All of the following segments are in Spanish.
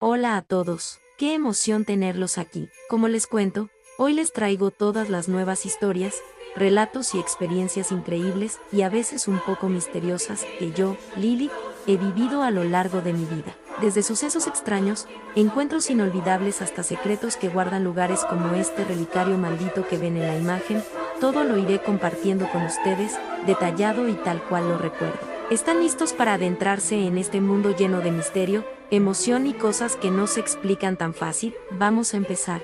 Hola a todos, qué emoción tenerlos aquí. Como les cuento, hoy les traigo todas las nuevas historias, relatos y experiencias increíbles y a veces un poco misteriosas que yo, Lily, he vivido a lo largo de mi vida. Desde sucesos extraños, encuentros inolvidables hasta secretos que guardan lugares como este relicario maldito que ven en la imagen, todo lo iré compartiendo con ustedes, detallado y tal cual lo recuerdo. ¿Están listos para adentrarse en este mundo lleno de misterio, emoción y cosas que no se explican tan fácil? Vamos a empezar.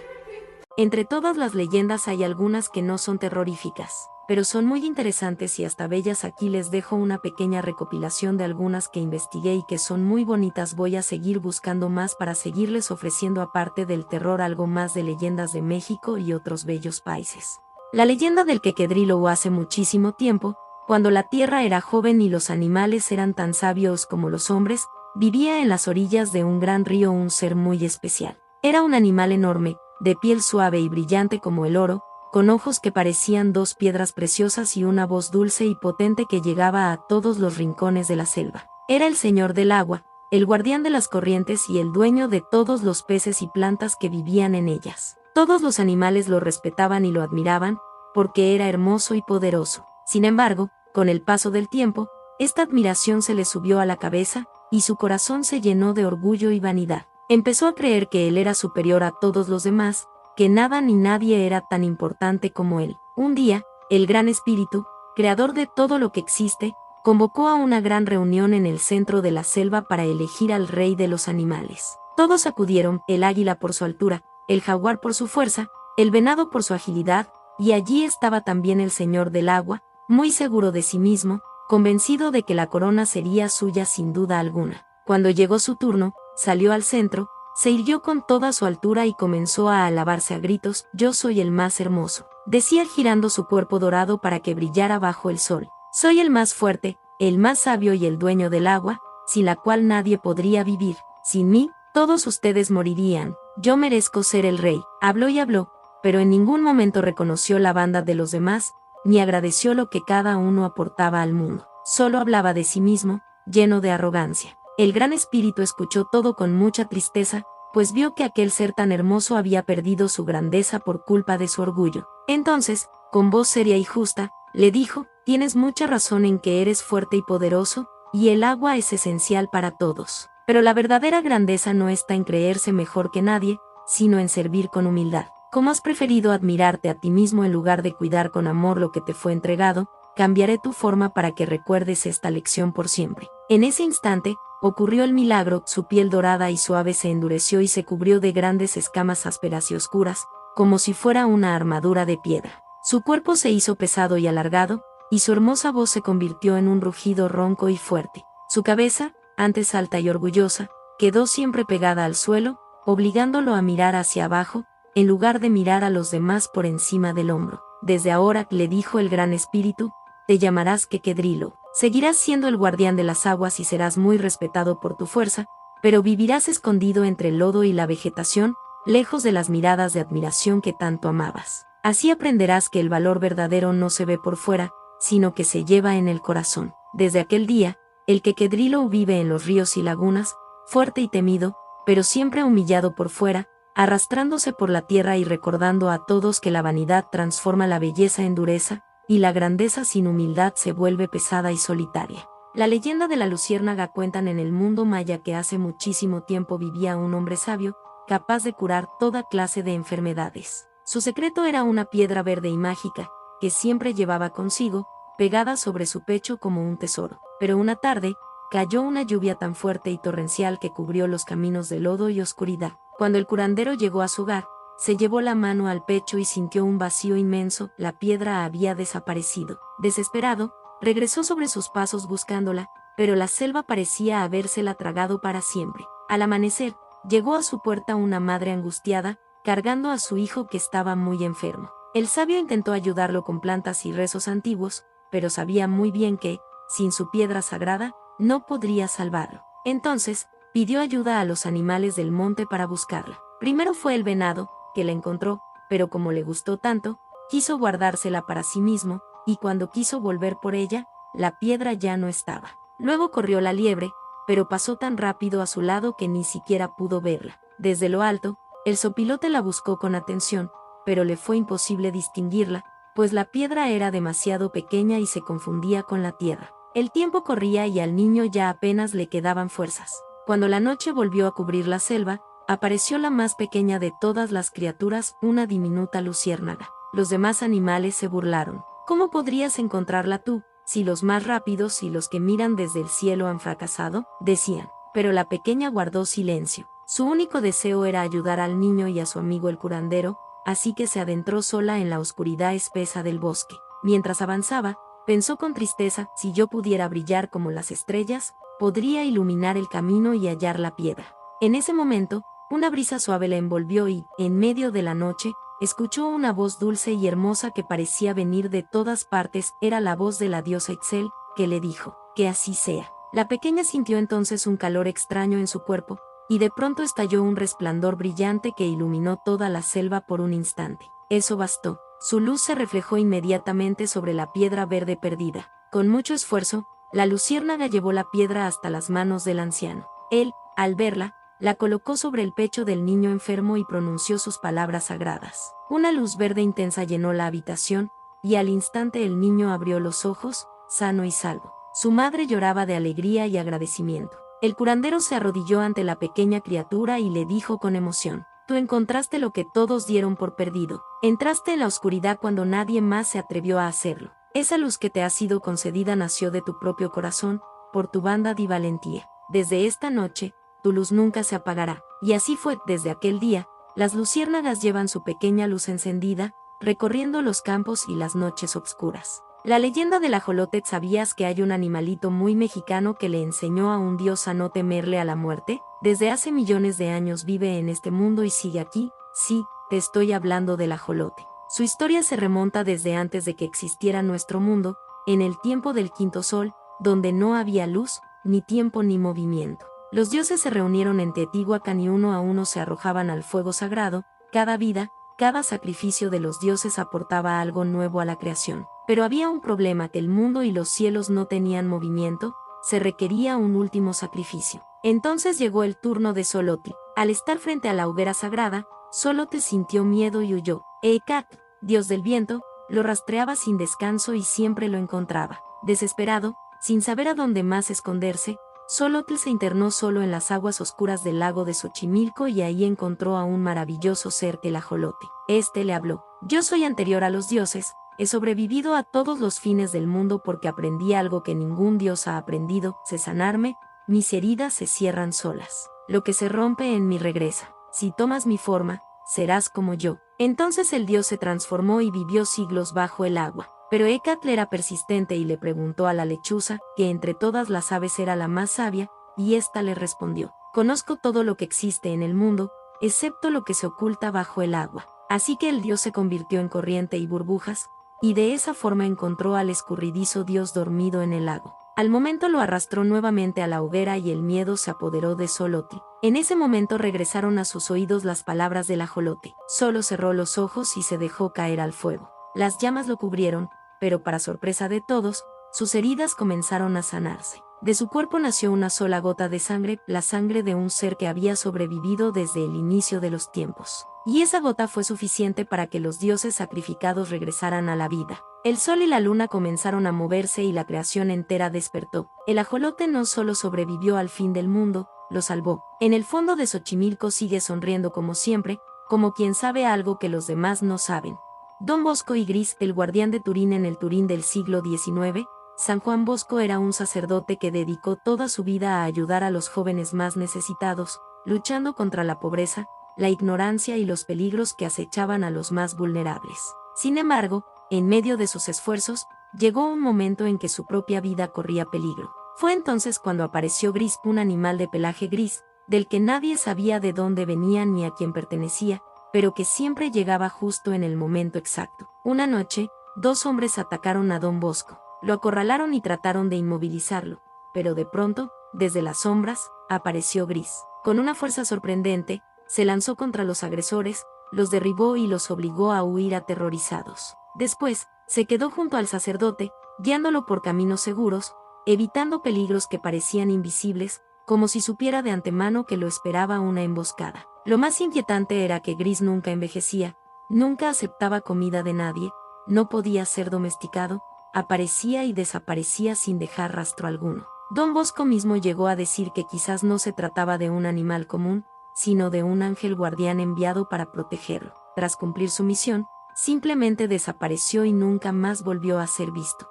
Entre todas las leyendas hay algunas que no son terroríficas, pero son muy interesantes y hasta bellas. Aquí les dejo una pequeña recopilación de algunas que investigué y que son muy bonitas. Voy a seguir buscando más para seguirles ofreciendo, aparte del terror, algo más de leyendas de México y otros bellos países. La leyenda del Quequedrilo. Hace muchísimo tiempo, cuando la tierra era joven y los animales eran tan sabios como los hombres, vivía en las orillas de un gran río un ser muy especial. Era un animal enorme, de piel suave y brillante como el oro, con ojos que parecían dos piedras preciosas y una voz dulce y potente que llegaba a todos los rincones de la selva. Era el señor del agua, el guardián de las corrientes y el dueño de todos los peces y plantas que vivían en ellas. Todos los animales lo respetaban y lo admiraban, porque era hermoso y poderoso. Sin embargo, con el paso del tiempo, esta admiración se le subió a la cabeza, y su corazón se llenó de orgullo y vanidad. Empezó a creer que él era superior a todos los demás, que nada ni nadie era tan importante como él. Un día, el Gran Espíritu, creador de todo lo que existe, convocó a una gran reunión en el centro de la selva para elegir al rey de los animales. Todos acudieron: el águila por su altura, el jaguar por su fuerza, el venado por su agilidad, y allí estaba también el señor del agua, muy seguro de sí mismo, convencido de que la corona sería suya sin duda alguna. Cuando llegó su turno, salió al centro, se irguió con toda su altura y comenzó a alabarse a gritos: «Yo soy el más hermoso», decía girando su cuerpo dorado para que brillara bajo el sol. «Soy el más fuerte, el más sabio y el dueño del agua, sin la cual nadie podría vivir. Sin mí, todos ustedes morirían. Yo merezco ser el rey». Habló y habló, pero en ningún momento reconoció la bondad de los demás, ni agradeció lo que cada uno aportaba al mundo. Solo hablaba de sí mismo, lleno de arrogancia. El Gran Espíritu escuchó todo con mucha tristeza, pues vio que aquel ser tan hermoso había perdido su grandeza por culpa de su orgullo. Entonces, con voz seria y justa, le dijo: «Tienes mucha razón en que eres fuerte y poderoso, y el agua es esencial para todos. Pero la verdadera grandeza no está en creerse mejor que nadie, sino en servir con humildad. Como has preferido admirarte a ti mismo en lugar de cuidar con amor lo que te fue entregado, cambiaré tu forma para que recuerdes esta lección por siempre». En ese instante, ocurrió el milagro: su piel dorada y suave se endureció y se cubrió de grandes escamas ásperas y oscuras, como si fuera una armadura de piedra. Su cuerpo se hizo pesado y alargado, y su hermosa voz se convirtió en un rugido ronco y fuerte. Su cabeza, antes alta y orgullosa, quedó siempre pegada al suelo, obligándolo a mirar hacia abajo, en lugar de mirar a los demás por encima del hombro. «Desde ahora», le dijo el Gran Espíritu, «te llamarás Quequedrilo. Seguirás siendo el guardián de las aguas y serás muy respetado por tu fuerza, pero vivirás escondido entre el lodo y la vegetación, lejos de las miradas de admiración que tanto amabas. Así aprenderás que el valor verdadero no se ve por fuera, sino que se lleva en el corazón». Desde aquel día, el Quequedrilo vive en los ríos y lagunas, fuerte y temido, pero siempre humillado por fuera, arrastrándose por la tierra y recordando a todos que la vanidad transforma la belleza en dureza, y la grandeza sin humildad se vuelve pesada y solitaria. La leyenda de la luciérnaga. Cuentan en el mundo maya que hace muchísimo tiempo vivía un hombre sabio, capaz de curar toda clase de enfermedades. Su secreto era una piedra verde y mágica, que siempre llevaba consigo, pegada sobre su pecho como un tesoro. Pero una tarde, cayó una lluvia tan fuerte y torrencial que cubrió los caminos de lodo y oscuridad. Cuando el curandero llegó a su hogar, se llevó la mano al pecho y sintió un vacío inmenso: la piedra había desaparecido. Desesperado, regresó sobre sus pasos buscándola, pero la selva parecía habérsela tragado para siempre. Al amanecer, llegó a su puerta una madre angustiada, cargando a su hijo que estaba muy enfermo. El sabio intentó ayudarlo con plantas y rezos antiguos, pero sabía muy bien que, sin su piedra sagrada, no podría salvarlo. Entonces, pidió ayuda a los animales del monte para buscarla. Primero fue el venado, que la encontró, pero como le gustó tanto, quiso guardársela para sí mismo, y cuando quiso volver por ella, la piedra ya no estaba. Luego corrió la liebre, pero pasó tan rápido a su lado que ni siquiera pudo verla. Desde lo alto, el zopilote la buscó con atención, pero le fue imposible distinguirla, pues la piedra era demasiado pequeña y se confundía con la tierra. El tiempo corría y al niño ya apenas le quedaban fuerzas. Cuando la noche volvió a cubrir la selva, apareció la más pequeña de todas las criaturas, una diminuta luciérnaga. Los demás animales se burlaron. ¿Cómo podrías encontrarla tú, si los más rápidos y los que miran desde el cielo han fracasado? Decían. Pero la pequeña guardó silencio. Su único deseo era ayudar al niño y a su amigo el curandero, así que se adentró sola en la oscuridad espesa del bosque. Mientras avanzaba, pensó con tristeza: si yo pudiera brillar como las estrellas, podría iluminar el camino y hallar la piedra. En ese momento, una brisa suave la envolvió y, en medio de la noche, escuchó una voz dulce y hermosa que parecía venir de todas partes. Era la voz de la diosa Itzel, que le dijo: que así sea. La pequeña sintió entonces un calor extraño en su cuerpo, y de pronto estalló un resplandor brillante que iluminó toda la selva por un instante. Eso bastó. Su luz se reflejó inmediatamente sobre la piedra verde perdida. Con mucho esfuerzo, la luciérnaga llevó la piedra hasta las manos del anciano. Él, al verla, la colocó sobre el pecho del niño enfermo y pronunció sus palabras sagradas. Una luz verde intensa llenó la habitación, y al instante el niño abrió los ojos, sano y salvo. Su madre lloraba de alegría y agradecimiento. El curandero se arrodilló ante la pequeña criatura y le dijo con emoción: tú encontraste lo que todos dieron por perdido. Entraste en la oscuridad cuando nadie más se atrevió a hacerlo. Esa luz que te ha sido concedida nació de tu propio corazón, por tu bondad y valentía. Desde esta noche, tu luz nunca se apagará. Y así fue. Desde aquel día, las luciérnagas llevan su pequeña luz encendida, recorriendo los campos y las noches obscuras. La leyenda del ajolote. ¿Sabías que hay un animalito muy mexicano que le enseñó a un dios a no temerle a la muerte? Desde hace millones de años vive en este mundo y sigue aquí. Sí, te estoy hablando del ajolote. Su historia se remonta desde antes de que existiera nuestro mundo, en el tiempo del quinto sol, donde no había luz, ni tiempo ni movimiento. Los dioses se reunieron en Teotihuacán y uno a uno se arrojaban al fuego sagrado. Cada vida, cada sacrificio de los dioses aportaba algo nuevo a la creación. Pero había un problema: que el mundo y los cielos no tenían movimiento, se requería un último sacrificio. Entonces llegó el turno de Xolotl. Al estar frente a la hoguera sagrada, Xolotl sintió miedo y huyó. Ecatl, dios del viento, lo rastreaba sin descanso y siempre lo encontraba. Desesperado, sin saber a dónde más esconderse, Xolotl se internó solo en las aguas oscuras del lago de Xochimilco y ahí encontró a un maravilloso ser, el ajolote. Este le habló: yo soy anterior a los dioses, he sobrevivido a todos los fines del mundo porque aprendí algo que ningún dios ha aprendido: sé sanarme, mis heridas se cierran solas. Lo que se rompe en mí regresa. Si tomas mi forma, serás como yo. Entonces el dios se transformó y vivió siglos bajo el agua. Pero Ecatl era persistente y le preguntó a la lechuza, que entre todas las aves era la más sabia, y ésta le respondió: conozco todo lo que existe en el mundo, excepto lo que se oculta bajo el agua. Así que el dios se convirtió en corriente y burbujas, y de esa forma encontró al escurridizo dios dormido en el lago. Al momento lo arrastró nuevamente a la hoguera y el miedo se apoderó de Xolotl. En ese momento regresaron a sus oídos las palabras del ajolote. Solo cerró los ojos y se dejó caer al fuego. Las llamas lo cubrieron, pero para sorpresa de todos, sus heridas comenzaron a sanarse. De su cuerpo nació una sola gota de sangre, la sangre de un ser que había sobrevivido desde el inicio de los tiempos. Y esa gota fue suficiente para que los dioses sacrificados regresaran a la vida. El sol y la luna comenzaron a moverse y la creación entera despertó. El ajolote no solo sobrevivió al fin del mundo, lo salvó. En el fondo de Xochimilco sigue sonriendo como siempre, como quien sabe algo que los demás no saben. Don Bosco y Gris, el guardián de Turín en el Turín del siglo XIX. San Juan Bosco era un sacerdote que dedicó toda su vida a ayudar a los jóvenes más necesitados, luchando contra la pobreza, la ignorancia y los peligros que acechaban a los más vulnerables. Sin embargo, en medio de sus esfuerzos, llegó un momento en que su propia vida corría peligro. Fue entonces cuando apareció Gris, un animal de pelaje gris, del que nadie sabía de dónde venía ni a quién pertenecía, pero que siempre llegaba justo en el momento exacto. Una noche, dos hombres atacaron a Don Bosco. Lo acorralaron y trataron de inmovilizarlo, pero de pronto, desde las sombras, apareció Gris. Con una fuerza sorprendente, se lanzó contra los agresores, los derribó y los obligó a huir aterrorizados. Después, se quedó junto al sacerdote, guiándolo por caminos seguros, evitando peligros que parecían invisibles, como si supiera de antemano que lo esperaba una emboscada. Lo más inquietante era que Gris nunca envejecía, nunca aceptaba comida de nadie, no podía ser domesticado, aparecía y desaparecía sin dejar rastro alguno. Don Bosco mismo llegó a decir que quizás no se trataba de un animal común, sino de un ángel guardián enviado para protegerlo. Tras cumplir su misión, simplemente desapareció y nunca más volvió a ser visto.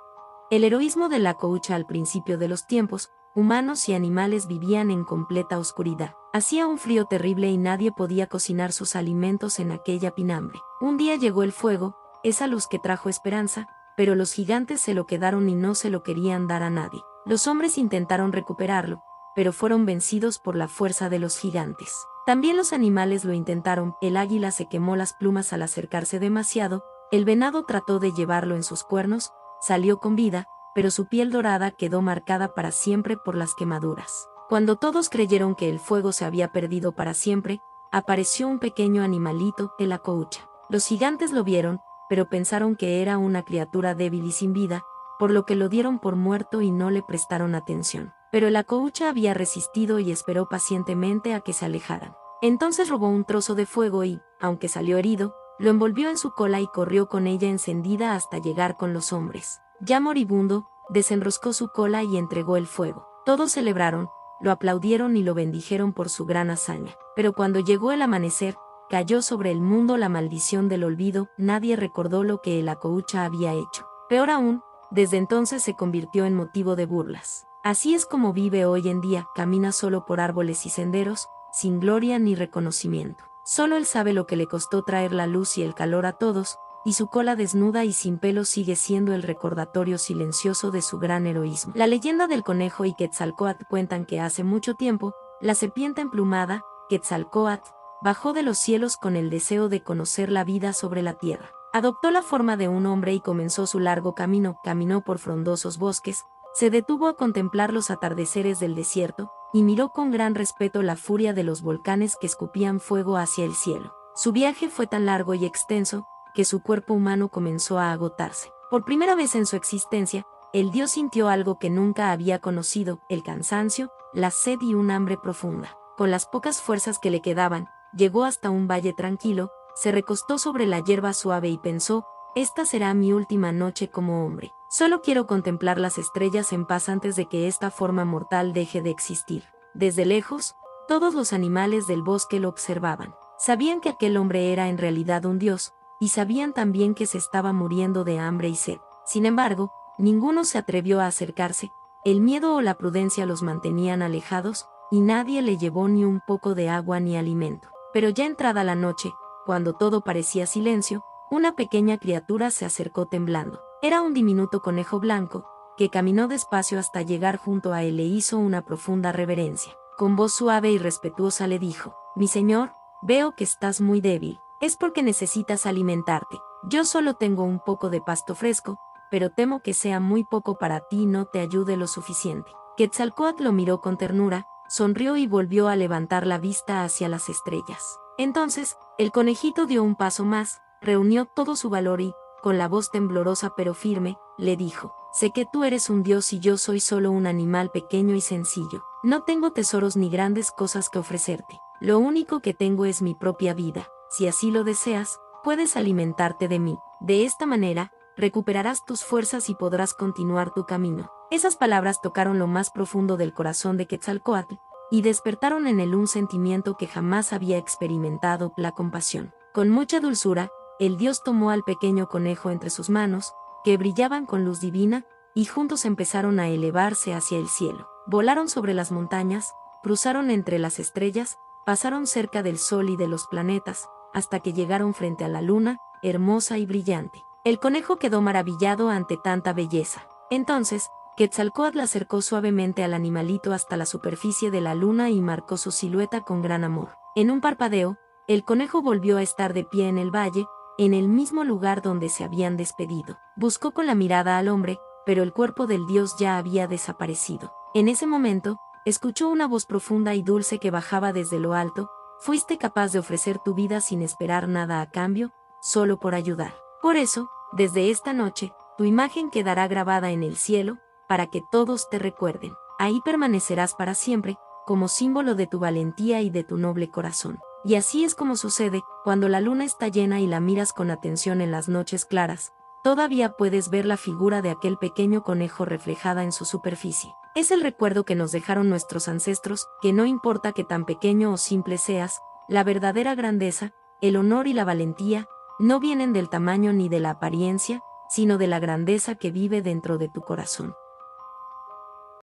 El heroísmo de la Caucha al principio de los tiempos, humanos y animales vivían en completa oscuridad. Hacía un frío terrible y nadie podía cocinar sus alimentos en aquella pinambre. Un día llegó el fuego, esa luz que trajo esperanza, pero los gigantes se lo quedaron y no se lo querían dar a nadie. Los hombres intentaron recuperarlo, pero fueron vencidos por la fuerza de los gigantes. También los animales lo intentaron, el águila se quemó las plumas al acercarse demasiado, el venado trató de llevarlo en sus cuernos, salió con vida, pero su piel dorada quedó marcada para siempre por las quemaduras. Cuando todos creyeron que el fuego se había perdido para siempre, apareció un pequeño animalito, el acoucha. Los gigantes lo vieron, pero pensaron que era una criatura débil y sin vida, por lo que lo dieron por muerto y no le prestaron atención. Pero el acoucha había resistido y esperó pacientemente a que se alejaran. Entonces robó un trozo de fuego y, aunque salió herido, lo envolvió en su cola y corrió con ella encendida hasta llegar con los hombres. Ya moribundo, desenroscó su cola y entregó el fuego. Todos celebraron, lo aplaudieron y lo bendijeron por su gran hazaña. Pero cuando llegó el amanecer, cayó sobre el mundo la maldición del olvido, nadie recordó lo que el acoucha había hecho. Peor aún, desde entonces se convirtió en motivo de burlas. Así es como vive hoy en día, camina solo por árboles y senderos, sin gloria ni reconocimiento. Solo él sabe lo que le costó traer la luz y el calor a todos, y su cola desnuda y sin pelo sigue siendo el recordatorio silencioso de su gran heroísmo. La leyenda del conejo y Quetzalcóatl cuentan que hace mucho tiempo, la serpiente emplumada, Quetzalcóatl, bajó de los cielos con el deseo de conocer la vida sobre la tierra. Adoptó la forma de un hombre y comenzó su largo camino, caminó por frondosos bosques, se detuvo a contemplar los atardeceres del desierto, y miró con gran respeto la furia de los volcanes que escupían fuego hacia el cielo. Su viaje fue tan largo y extenso, que su cuerpo humano comenzó a agotarse. Por primera vez en su existencia, el dios sintió algo que nunca había conocido, el cansancio, la sed y un hambre profunda. Con las pocas fuerzas que le quedaban, llegó hasta un valle tranquilo, se recostó sobre la hierba suave y pensó, esta será mi última noche como hombre. Solo quiero contemplar las estrellas en paz antes de que esta forma mortal deje de existir. Desde lejos, todos los animales del bosque lo observaban. Sabían que aquel hombre era en realidad un dios, y sabían también que se estaba muriendo de hambre y sed. Sin embargo, ninguno se atrevió a acercarse, el miedo o la prudencia los mantenían alejados, y nadie le llevó ni un poco de agua ni alimento. Pero ya entrada la noche, cuando todo parecía silencio, una pequeña criatura se acercó temblando. Era un diminuto conejo blanco, que caminó despacio hasta llegar junto a él. Le hizo una profunda reverencia. Con voz suave y respetuosa le dijo, «Mi señor, veo que estás muy débil, es porque necesitas alimentarte. Yo solo tengo un poco de pasto fresco, pero temo que sea muy poco para ti y no te ayude lo suficiente». Quetzalcóatl lo miró con ternura, sonrió y volvió a levantar la vista hacia las estrellas. Entonces, el conejito dio un paso más, reunió todo su valor y, con la voz temblorosa pero firme, le dijo, «Sé que tú eres un dios y yo soy solo un animal pequeño y sencillo. No tengo tesoros ni grandes cosas que ofrecerte. Lo único que tengo es mi propia vida. Si así lo deseas, puedes alimentarte de mí. De esta manera, recuperarás tus fuerzas y podrás continuar tu camino». Esas palabras tocaron lo más profundo del corazón de Quetzalcóatl, y despertaron en él un sentimiento que jamás había experimentado, la compasión. Con mucha dulzura, el dios tomó al pequeño conejo entre sus manos, que brillaban con luz divina, y juntos empezaron a elevarse hacia el cielo. Volaron sobre las montañas, cruzaron entre las estrellas, pasaron cerca del sol y de los planetas, hasta que llegaron frente a la luna, hermosa y brillante. El conejo quedó maravillado ante tanta belleza. Entonces, Quetzalcóatl acercó suavemente al animalito hasta la superficie de la luna y marcó su silueta con gran amor. En un parpadeo, el conejo volvió a estar de pie en el valle, en el mismo lugar donde se habían despedido. Buscó con la mirada al hombre, pero el cuerpo del dios ya había desaparecido. En ese momento, escuchó una voz profunda y dulce que bajaba desde lo alto, «Fuiste capaz de ofrecer tu vida sin esperar nada a cambio, solo por ayudar. Por eso, desde esta noche, tu imagen quedará grabada en el cielo, para que todos te recuerden. Ahí permanecerás para siempre, como símbolo de tu valentía y de tu noble corazón. Y así es como sucede, cuando la luna está llena y la miras con atención en las noches claras, todavía puedes ver la figura de aquel pequeño conejo reflejada en su superficie. Es el recuerdo que nos dejaron nuestros ancestros, que no importa que tan pequeño o simple seas, la verdadera grandeza, el honor y la valentía, no vienen del tamaño ni de la apariencia, sino de la grandeza que vive dentro de tu corazón.